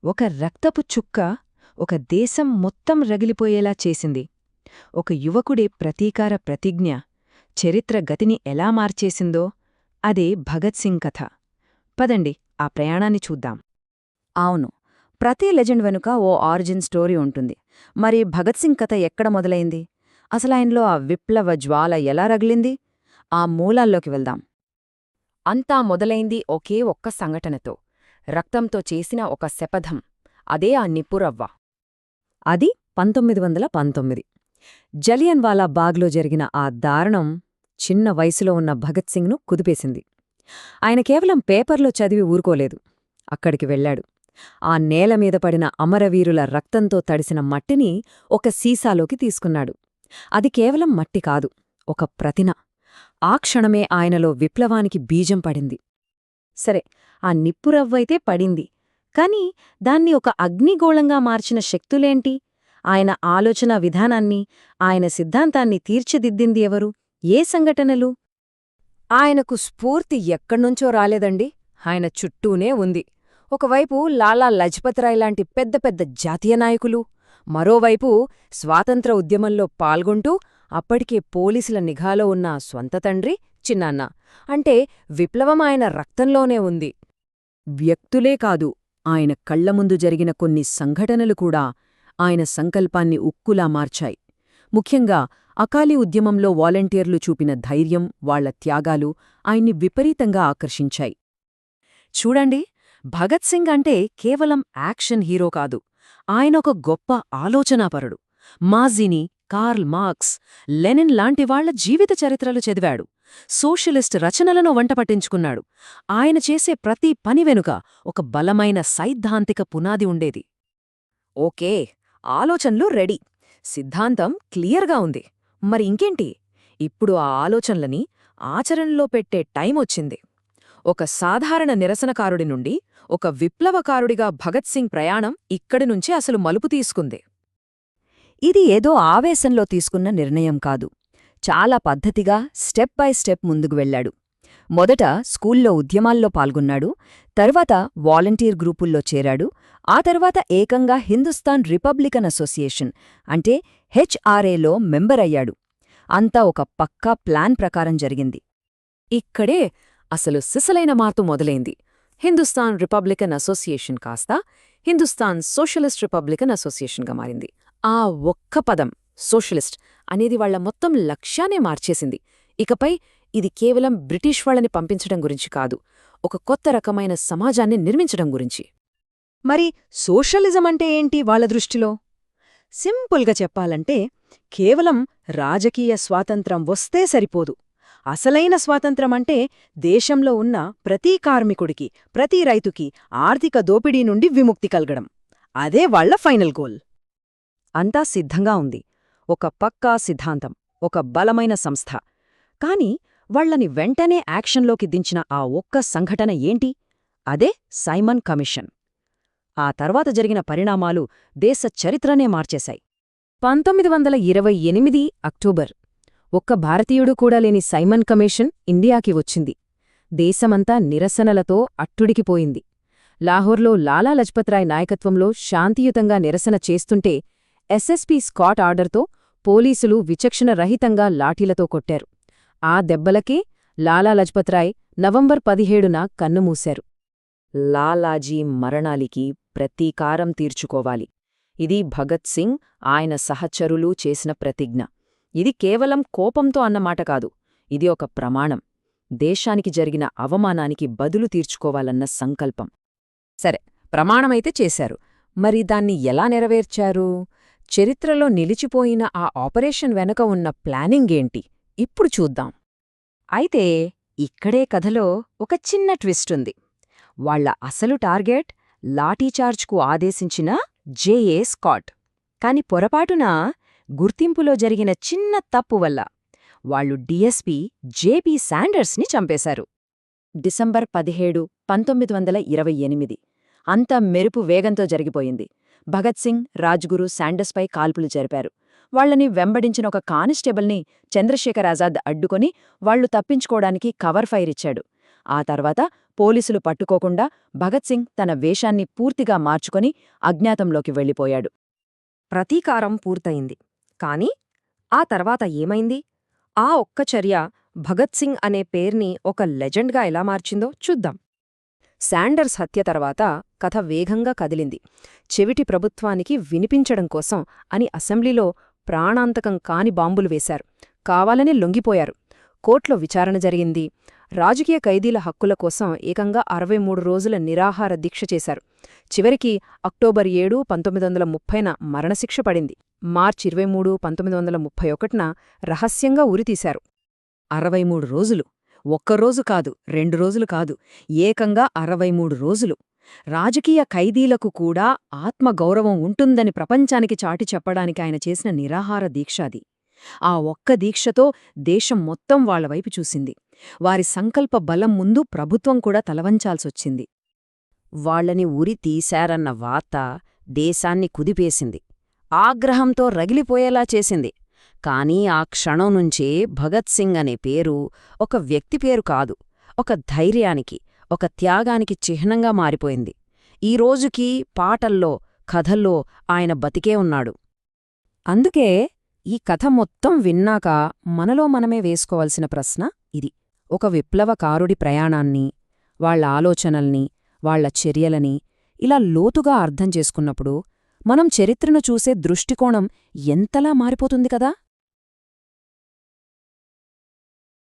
ఒక రక్తపు చుక్క ఒక దేశం మొత్తం రగిలిపోయేలా చేసింది. ఒక యువకుడే ప్రతీకార ప్రతిజ్ఞ చరిత్ర గతిని ఎలా మార్చేసిందో అదే భగత్ సింగ్ కథ. పదండి ఆ ప్రయాణాన్ని చూద్దాం. అవును, ప్రతి లెజెండ్ వెనుక ఓ ఆరిజిన్ స్టోరీ ఉంటుంది. మరి భగత్ సింగ్ కథ ఎక్కడ మొదలైంది? అసలాయనలో ఆ విప్లవ జ్వాల ఎలా రగిలింది? ఆ మూలాల్లోకి వెళ్దాం. అంతా మొదలైంది ఒకే ఒక్క సంఘటనతో, రక్తంతో చేసిన ఒక శపథం. అదే ఆ నిప్పురవ్వ. అది 1919 జలియన్వాలా బాగ్లో జరిగిన ఆ దారుణం చిన్న వయసులో ఉన్న భగత్ సింగ్ను కుదిపేసింది. ఆయన కేవలం పేపర్లో చదివి ఊరుకోలేదు. అక్కడికి వెళ్లాడు. ఆ నేలమీద పడిన అమరవీరుల రక్తంతో తడిసిన మట్టిని ఒక సీసాలోకి తీసుకున్నాడు. అది కేవలం మట్టి కాదు, ఒక ప్రతిన. ఆ క్షణమే ఆయనలో విప్లవానికి బీజం పడింది. సరే, ఆ నిప్పురవ్వైతే పడింది, కాని దాన్ని ఒక అగ్నిగోళంగా మార్చిన శక్తులేంటి? ఆయన ఆలోచనా విధానాన్ని, ఆయన సిద్ధాంతాన్ని తీర్చిదిద్దింది ఎవరు? ఏ సంఘటనలు? ఆయనకు స్ఫూర్తి ఎక్కడ్నుంచో రాలేదండి, ఆయన చుట్టూనే ఉంది. ఒకవైపు లాలా లజపతిరాయ్ లాంటి పెద్ద పెద్ద జాతీయ నాయకులు, మరోవైపు స్వాతంత్ర ఉద్యమంలో పాల్గొంటూ అప్పటికే పోలీసుల నిఘాలో ఉన్న స్వంత తండ్రి, చిన్నాన్న. అంటే విప్లవం ఆయన రక్తంలోనే ఉంది. వ్యక్తులే కాదు, ఆయన కళ్లముందు జరిగిన కొన్ని సంఘటనలు కూడా ఆయన సంకల్పాన్ని ఉక్కులా మార్చాయి. ముఖ్యంగా అకాలీ ఉద్యమంలో వాలంటీర్లు చూపిన ధైర్యం, వాళ్ల త్యాగాలు ఆయన్ని విపరీతంగా ఆకర్షించాయి. చూడండి, భగత్ సింగ్ అంటే కేవలం యాక్షన్ హీరో కాదు, ఆయనొక గొప్ప ఆలోచనాపరుడు. మాజీని, కార్ల్ మార్క్స్, లెనిన్ లాంటివాళ్ల జీవిత చరిత్రలు చదివాడు. సోషలిస్ట్ రచనలను వంటపట్టించుకున్నాడు. ఆయన చేసే ప్రతి పని వెనుక ఒక బలమైన సైద్ధాంతిక పునాది ఉండేది. ఓకే, ఆలోచనలు రెడీ, సిద్ధాంతం క్లియర్గా ఉంది. మరి ఇంకేంటి? ఇప్పుడు ఆ ఆలోచనలని ఆచరణలో పెట్టే టైమొచ్చింది. ఒక సాధారణ నిరసనకారుడి నుండి ఒక విప్లవకారుడిగా భగత్ సింగ్ ప్రయాణం ఇక్కడినుంచే అసలు మలుపు తీసుకుంది. ఇది ఏదో ఆవేశంలో తీసుకున్న నిర్ణయం కాదు. చాలా పద్ధతిగా స్టెప్ బై స్టెప్ ముందుకు వెళ్లాడు. మొదట స్కూల్లో ఉద్యమాల్లో పాల్గొన్నాడు, తర్వాత వాలంటీర్ గ్రూపుల్లో చేరాడు, ఆ తర్వాత ఏకంగా హిందుస్థాన్ రిపబ్లికన్ అసోసియేషన్ అంటే హెచ్ఆర్ఏలో మెంబర్ అయ్యాడు. అంతా ఒక పక్కా ప్లాన్ ప్రకారం జరిగింది. ఇక్కడే అసలు సిసలైన మార్పు మొదలైంది. హిందుస్థాన్ రిపబ్లికన్ అసోసియేషన్ కాస్త హిందుస్థాన్ సోషలిస్ట్ రిపబ్లికన్ అసోసియేషన్గా మారింది. ఆ ఒక్క పదం సోషలిస్ట్ అనేది వాళ్ల మొత్తం లక్ష్యాన్నే మార్చేసింది. ఇకపై ఇది కేవలం బ్రిటిష్ వాళ్ళని పంపించడం గురించి కాదు, ఒక కొత్త రకమైన సమాజాన్ని నిర్మించడం గురించి. మరి సోషలిజం అంటే ఏంటి వాళ్ళ దృష్టిలో? సింపుల్గా చెప్పాలంటే కేవలం రాజకీయ స్వాతంత్రం వస్తే సరిపోదు. అసలైన స్వాతంత్రమంటే దేశంలో ఉన్న ప్రతి కార్మికుడికి, ప్రతి రైతుకి ఆర్థిక దోపిడీ నుండి విముక్తి కలగడం. అదే వాళ్ల ఫైనల్ గోల్. అంతా సిద్ధంగా ఉంది, ఒక పక్కా సిద్ధాంతం, ఒక బలమైన సంస్థ. కాని వాళ్లని వెంటనే యాక్షన్లోకి దించిన ఆ ఒక్క సంఘటన ఏంటి? అదే సైమన్ కమిషన్. ఆ తర్వాత జరిగిన పరిణామాలు దేశ చరిత్రనే మార్చేశాయి. 1928 అక్టోబర్, ఒక్క భారతీయుడు కూడా లేని సైమన్ కమిషన్ ఇండియాకి వచ్చింది. దేశమంతా నిరసనలతో అట్టుడికిపోయింది. లాహోర్లో లాలా లజపతిరాయ్ నాయకత్వంలో శాంతియుతంగా నిరసన చేస్తుంటే ఎస్ఎస్పీ స్కాట్ ఆర్డర్తో పోలీసులు విచక్షణరహితంగా లాఠీలతో కొట్టారు. ఆ దెబ్బలకే లాలా లజపతిరాయ్ నవంబర్ 17న కన్నుమూశారు. లాలాజీ మరణాలికి ప్రతీకారం తీర్చుకోవాలి. ఇది భగత్ సింగ్, ఆయన సహచరులు చేసిన ప్రతిజ్ఞ. ఇది కేవలం కోపంతో అన్నమాట కాదు, ఇది ఒక ప్రమాణం. దేశానికి జరిగిన అవమానానికి బదులు తీర్చుకోవాలన్న సంకల్పం. సరే, ప్రమాణమైతే చేశారు. మరి దాన్ని ఎలా నెరవేర్చారు? చరిత్రలో నిలిచిపోయిన ఆ ఆపరేషన్ వెనుక ఉన్న ప్లానింగ్ ఏంటి? ఇప్పుడు చూద్దాం. అయితే ఇక్కడే కథలో ఒక చిన్న ట్విస్ట్ ఉంది. వాళ్ల అసలు టార్గెట్ లాఠీచార్జ్కు ఆదేశించిన జేఏ స్కాట్. కాని పొరపాటున గుర్తింపులో జరిగిన చిన్న తప్పు వల్ల వాళ్లు డీఎస్పీ జేపీ శాండర్స్ని చంపేశారు. డిసెంబర్ 17, 1928. అంత మెరుపు వేగంతో జరిగిపోయింది. భగత్ సింగ్, రాజ్గురు శాండర్స్పై కాల్పులు జరిపారు. వాళ్లని వెంబడించిన ఒక కానిస్టేబుల్ని చంద్రశేఖర్ ఆజాద్ అడ్డుకొని వాళ్లు తప్పించుకోవడానికి కవర్ ఫైర్ ఇచ్చాడు. ఆ తర్వాత పోలీసులు పట్టుకోకుండా భగత్ సింగ్ తన వేషాన్ని పూర్తిగా మార్చుకొని అజ్ఞాతంలోకి వెళ్ళిపోయాడు. ప్రతీకారం పూర్తయింది. కాని ఆ తర్వాత ఏమైంది? ఆ ఒక్క చర్య భగత్ సింగ్ అనే పేర్ని ఒక లెజెండ్గా ఎలా మార్చిందో చూద్దాం. శాండర్స్ హత్య తర్వాత కథ వేగంగా కదిలింది. చెవిటి ప్రభుత్వానికి వినిపించడం కోసం అని అసెంబ్లీలో ప్రాణాంతకం కాని బాంబులు వేశారు. కావాలని లొంగిపోయారు. కోర్టులో విచారణ జరిగింది. రాజకీయ ఖైదీల హక్కుల కోసం ఏకంగా 63 రోజుల నిరాహార దీక్ష చేశారు. చివరికి అక్టోబర్ 7, 1930న మరణశిక్ష పడింది. మార్చి 23, 1931న రహస్యంగా ఉరితీశారు. 63 రోజులు. ఒక్కరోజు కాదు, 2 రోజులు కాదు, ఏకంగా 63 రోజులు. రాజకీయ ఖైదీలకు కూడా ఆత్మగౌరవం ఉంటుందని ప్రపంచానికి చాటి చెప్పడానికి ఆయన చేసిన నిరాహార దీక్ష అది. ఆ ఒక్క దీక్షతో దేశం మొత్తం వాళ్లవైపు చూసింది. వారి సంకల్ప బలం ముందు ప్రభుత్వం కూడా తలవంచాల్సొచ్చింది. వాళ్లని ఉరి తీశారన్న వార్త దేశాన్ని కుదిపేసింది. ఆగ్రహంతో రగిలిపోయేలా చేసింది. కానీ ఆ క్షణం నుంచే భగత్ సింగ్ అనే పేరు ఒక వ్యక్తి పేరు కాదు, ఒక ధైర్యానికి, ఒక త్యాగానికి చిహ్నంగా మారిపోయింది. ఈ రోజుకీ పాటల్లో, కథల్లో ఆయన బతికే ఉన్నాడు. అందుకే ఈ కథ మొత్తం విన్నాక మనలో మనమే వేసుకోవలసిన ప్రశ్న ఇది. ఒక విప్లవకారుడి ప్రయాణాన్ని, వాళ్ల ఆలోచనల్ని, వాళ్ల చర్యలని ఇలా లోతుగా అర్థం చేసుకున్నప్పుడు మనం చరిత్రను చూసే దృష్టికోణం ఎంతలా మారిపోతుంది కదా.